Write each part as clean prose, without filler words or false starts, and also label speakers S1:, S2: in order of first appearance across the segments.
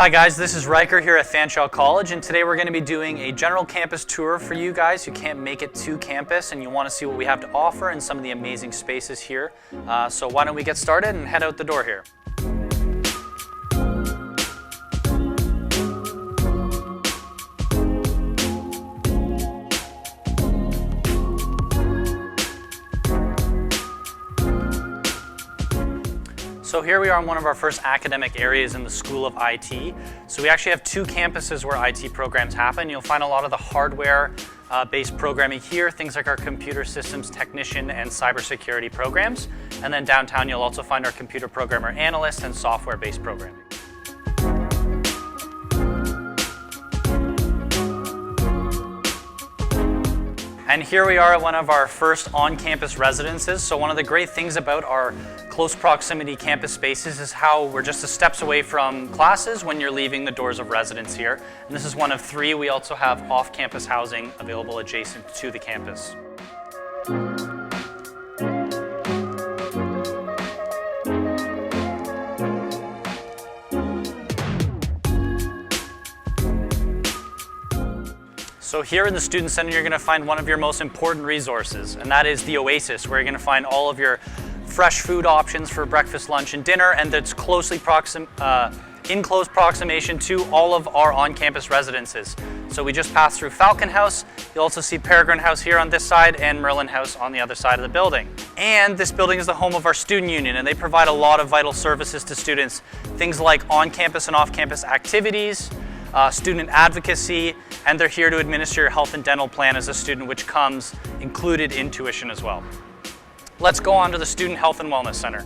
S1: Hi guys, this is Rykker here at Fanshawe College, and today we're going to be doing a general campus tour for you guys who can't make it to campus and you want to see what we have to offer and some of the amazing spaces here. So why don't we get started and head out the door here. So here we are in one of our first academic areas in the School of IT. So we actually have two campuses where IT programs happen. You'll find a lot of the hardware-based programming here, things like our computer systems technician and cybersecurity programs. And then downtown you'll also find our computer programmer analyst and software-based programming. And here we are at one of our first on-campus residences. So one of the great things about our close proximity campus spaces is how we're just a steps away from classes when you're leaving the doors of residence here. And this is one of three. We also have off-campus housing available adjacent to the campus. So here in the Student Center, you're going to find one of your most important resources, and that is the Oasis, where you're going to find all of your fresh food options for breakfast, lunch, and dinner, and that's closely in close proximation to all of our on-campus residences. So we just passed through Falcon House. You'll also see Peregrine House here on this side and Merlin House on the other side of the building. And this building is the home of our student union, and they provide a lot of vital services to students. Things like on-campus and off-campus activities, student advocacy, and they're here to administer your health and dental plan as a student, which comes included in tuition as well. Let's go on to the Student Health and Wellness Center.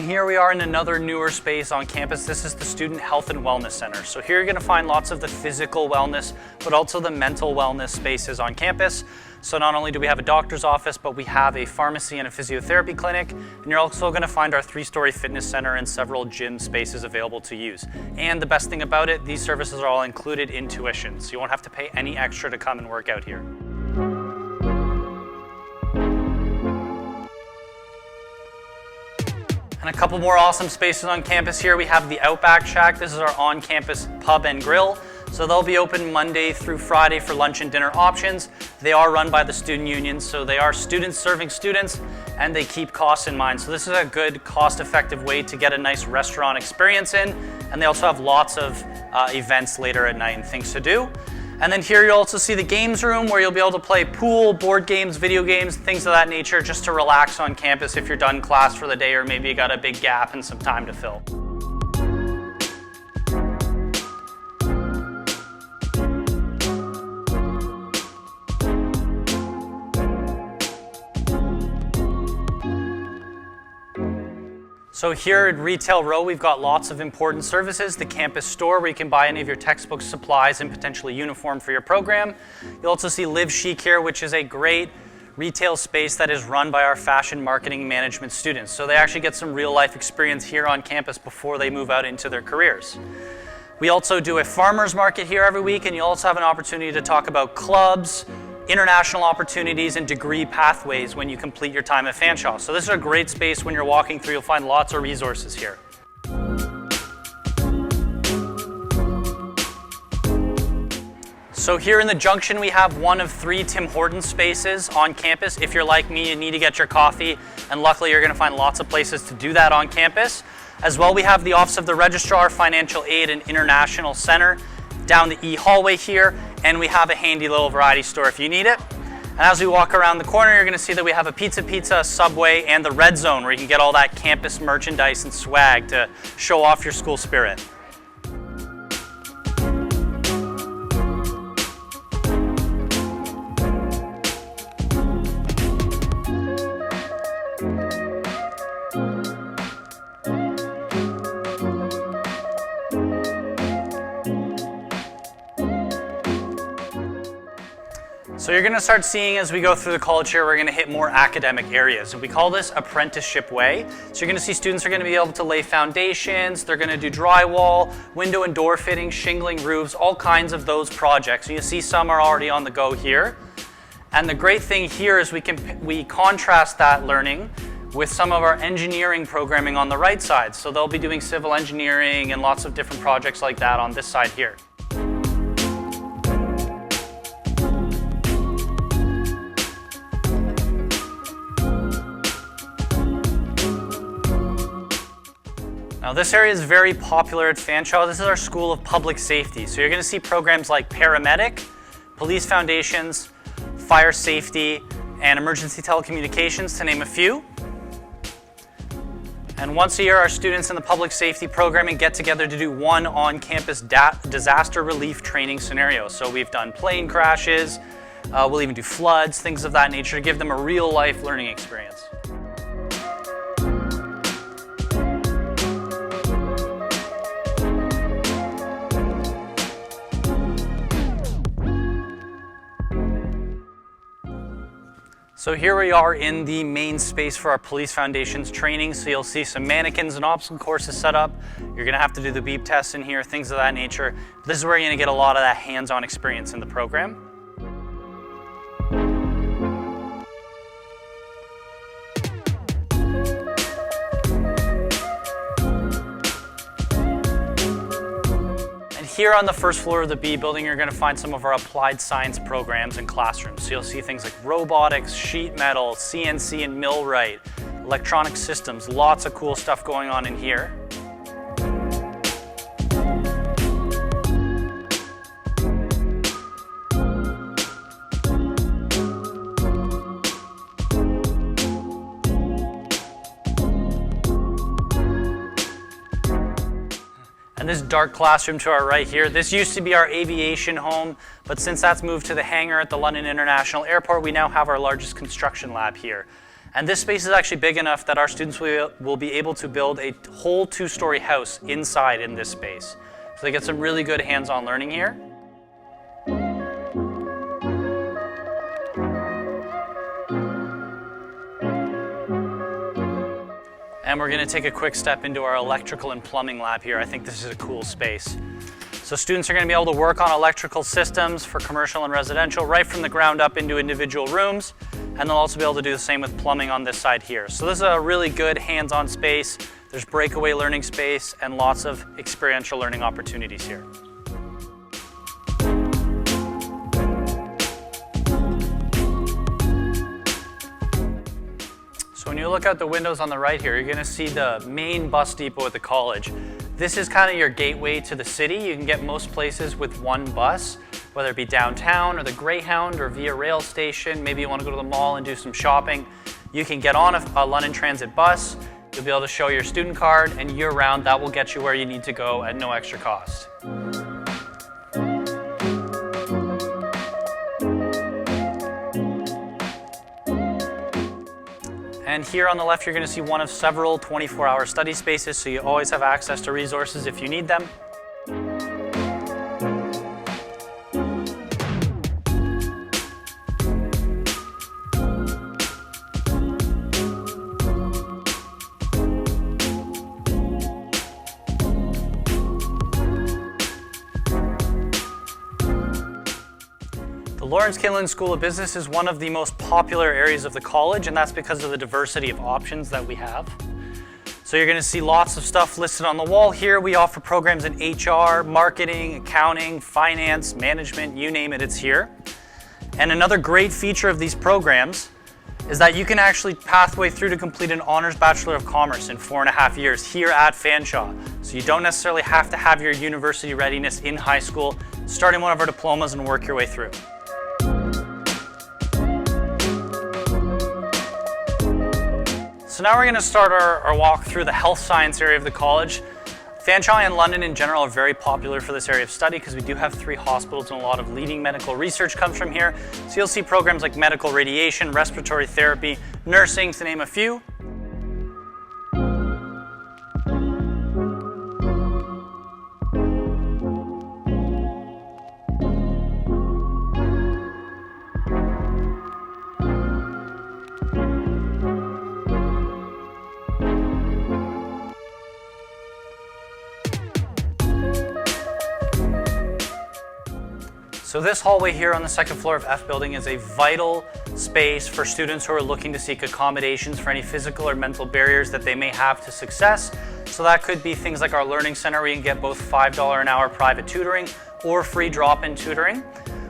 S1: Here we are in another newer space on campus. This is the Student Health and Wellness Center. So here you're going to find lots of the physical wellness, but also the mental wellness spaces on campus. So not only do we have a doctor's office, but we have a pharmacy and a physiotherapy clinic. And you're also going to find our 3-story fitness center and several gym spaces available to use. And the best thing about it, these services are all included in tuition. So you won't have to pay any extra to come and work out here. And a couple more awesome spaces on campus here. We have the Outback Shack. This is our on-campus pub and grill. So they'll be open Monday through Friday for lunch and dinner options. They are run by the student union, so they are students serving students, and they keep costs in mind. So this is a good cost-effective way to get a nice restaurant experience in. And they also have lots of events later at night and things to do. And then here you'll also see the games room where you'll be able to play pool, board games, video games, things of that nature, just to relax on campus if you're done class for the day or maybe you got a big gap and some time to fill. So here at Retail Row, we've got lots of important services. The campus store, where you can buy any of your textbooks, supplies, and potentially uniform for your program. You'll also see Live Chic here, which is a great retail space that is run by our fashion marketing management students. So they actually get some real life experience here on campus before they move out into their careers. We also do a farmer's market here every week, and you also have an opportunity to talk about clubs, international opportunities, and degree pathways when you complete your time at Fanshawe. So this is a great space when you're walking through. You'll find lots of resources here. So here in the Junction, we have one of 3 Tim Hortons spaces on campus. If you're like me, you need to get your coffee, and luckily you're going to find lots of places to do that on campus. As well, we have the Office of the Registrar, Financial Aid, and International Center down the E hallway here, and we have a handy little variety store if you need it. And as we walk around the corner, you're going to see that we have a Pizza, Subway, and the Red Zone, where you can get all that campus merchandise and swag to show off your school spirit. So you're going to start seeing as we go through the college here, we're going to hit more academic areas. And we call this apprenticeship way. So you're going to see students are going to be able to lay foundations, they're going to do drywall, window and door fittings, shingling roofs, all kinds of those projects. So you see some are already on the go here. And the great thing here is we contrast that learning with some of our engineering programming on the right side. So they'll be doing civil engineering and lots of different projects like that on this side here. Now this area is very popular at Fanshawe. This is our School of Public Safety. So you're going to see programs like paramedic, police foundations, fire safety, and emergency telecommunications, to name a few. And once a year, our students in the public safety programming get together to do one on-campus disaster relief training scenario. So we've done plane crashes, we'll even do floods, things of that nature to give them a real-life learning experience. So here we are in the main space for our police foundations training. So you'll see some mannequins and obstacle courses set up. You're gonna have to do the beep test in here, things of that nature. This is where you're gonna get a lot of that hands-on experience in the program. Here on the first floor of the B building, you're going to find some of our applied science programs and classrooms. So you'll see things like robotics, sheet metal, CNC and millwright, electronic systems, lots of cool stuff going on in here. And this dark classroom to our right here, this used to be our aviation home, but since that's moved to the hangar at the London International Airport, we now have our largest construction lab here. And this space is actually big enough that our students will be able to build a whole two-story house inside in this space. So they get some really good hands-on learning here. And we're going to take a quick step into our electrical and plumbing lab here. I think this is a cool space. So students are going to be able to work on electrical systems for commercial and residential right from the ground up into individual rooms. And they'll also be able to do the same with plumbing on this side here. So this is a really good hands-on space. There's breakaway learning space and lots of experiential learning opportunities here. When you look out the windows on the right here, you're going to see the main bus depot at the college. This is kind of your gateway to the city. You can get most places with one bus, whether it be downtown or the Greyhound or via rail station. Maybe you want to go to the mall and do some shopping. You can get on a London Transit bus. You'll be able to show your student card, and year-round that will get you where you need to go at no extra cost. And here on the left, you're going to see one of several 24-hour study spaces, so you always have access to resources if you need them. The Lawrence Kalin School of Business is one of the most popular areas of the college, and that's because of the diversity of options that we have. So you're going to see lots of stuff listed on the wall here. We offer programs in HR, marketing, accounting, finance, management, you name it, it's here. And another great feature of these programs is that you can actually pathway through to complete an Honors Bachelor of Commerce in 4.5 years here at Fanshawe. So you don't necessarily have to have your university readiness in high school. Start in one of our diplomas and work your way through. So now we're going to start our walk through the health science area of the college. Fanshawe and London in general are very popular for this area of study because we do have 3 hospitals and a lot of leading medical research comes from here. So you'll see programs like medical radiation, respiratory therapy, nursing, to name a few. So this hallway here on the second floor of F building is a vital space for students who are looking to seek accommodations for any physical or mental barriers that they may have to success. So that could be things like our Learning Center, where you can get both $5 an hour private tutoring or free drop-in tutoring.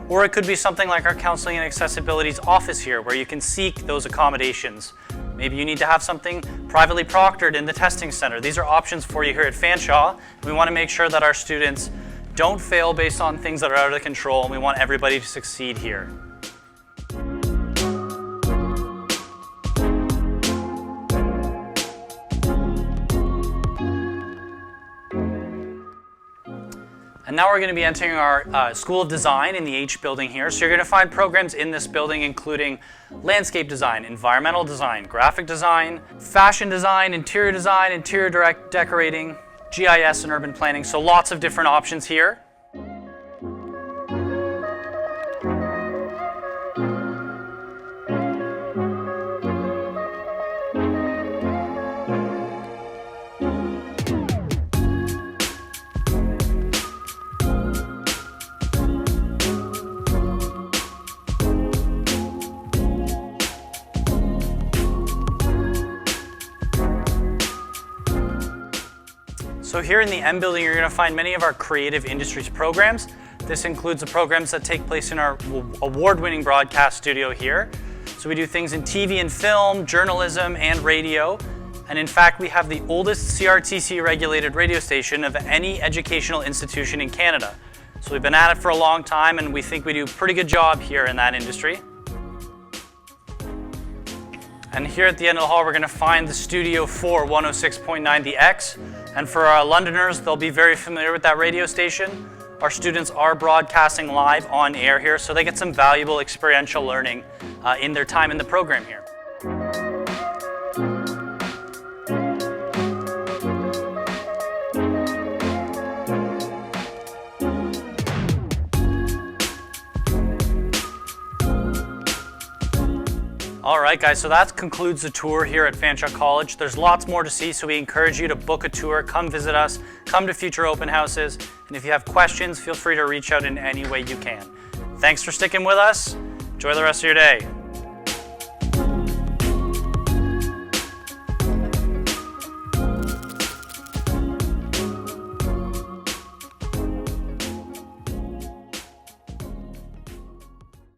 S1: Or it could be something like our Counseling and Accessibility's office here, where you can seek those accommodations. Maybe you need to have something privately proctored in the testing center. These are options for you here at Fanshawe. We want to make sure that our students don't fail based on things that are out of control, and we want everybody to succeed here. And now we're going to be entering our School of Design in the H building here. So you're going to find programs in this building including landscape design, environmental design, graphic design, fashion design, interior decorating, GIS and urban planning. So lots of different options here. So here in the M building, you're going to find many of our creative industries programs. This includes the programs that take place in our award-winning broadcast studio here. So we do things in TV and film, journalism, and radio. And in fact, we have the oldest CRTC-regulated radio station of any educational institution in Canada. So we've been at it for a long time, and we think we do a pretty good job here in that industry. And here at the end of the hall, we're going to find the Studio 4 106.9, the X. And for our Londoners, they'll be very familiar with that radio station. Our students are broadcasting live on air here, so they get some valuable experiential learning in their time in the program here. All right, guys, so that concludes the tour here at Fanshawe College. There's lots more to see, so we encourage you to book a tour, come visit us, come to future open houses, and if you have questions, feel free to reach out in any way you can. Thanks for sticking with us. Enjoy the rest of your day.